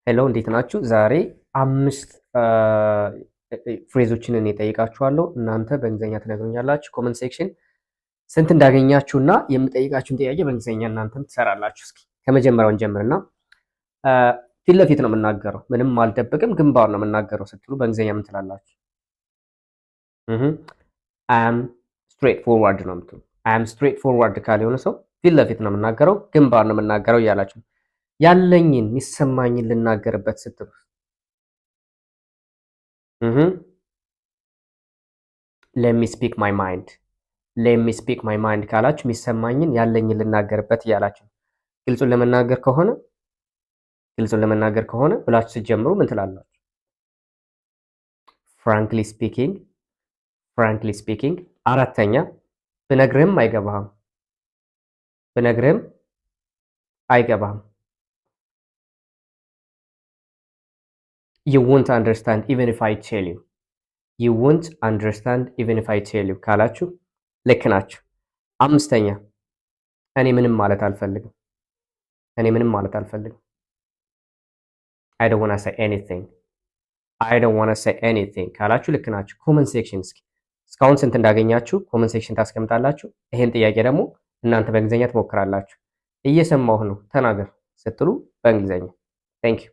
ሄሎ እንዴት ናችሁ? ዛሬ 5 ፍሬዞችን እኔ እጠይቃችኋለሁ። እናንተ በእንግሊዝኛ ትነግሩኛላችሁ። ኮመንት ሴክሽን ስንት እንዳገኛችሁና የምጠይቃችሁን ጥያቄ በእንግሊዝኛ እናንተም ትሰራላችሁ። እስኪ ከመጀመሪያውን ጀምርና ፊት ለፊት ነው የምናገረው፣ ምንም አልደብቅም፣ ግንባር ነው የምናገረው ስትሉ በእንግሊዝኛ ምን ትላላችሁ? አም ስትሬት ፎርዋርድ ነው የምትሉ። አም ስትሬት ፎርዋርድ ካለ የሆነ ሰው ፊት ለፊት ነው የምናገረው፣ ግንባር ነው የምናገረው እያላችሁ ያለኝን የሚሰማኝን ልናገርበት ስትሉ ሌት ሚ ስፒክ ማይ ማይንድ ሌት ሚ ስፒክ ማይ ማይንድ ካላችሁ የሚሰማኝን ያለኝን ልናገርበት እያላችሁ ግልጹን ለመናገር ከሆነ ብላችሁ ስትጀምሩ ምን ትላላችሁ? ፍራንክሊ ስፒኪንግ። አራተኛ ብነግርህም አይገባህም። You won't understand even if I tell you. You won't understand even if I tell you ካላችሁ ልክ ናችሁ። አምስተኛ እኔ ምንም ማለት አልፈልግም። I don't want to say anything ካላችሁ ልክ ናችሁ። ኮመንት ሴክሽን እስካሁን ስንት እንዳገኛችሁ ኮመንት ሴክሽን ታስቀምጣላችሁ። ይሄን ጥያቄ ደግሞ እናንተ በእንግሊዝኛ ትሞክራላችሁ። እየሰማሁ ነው ተናገር ስትሉ በእንግሊዝኛ። Thank you.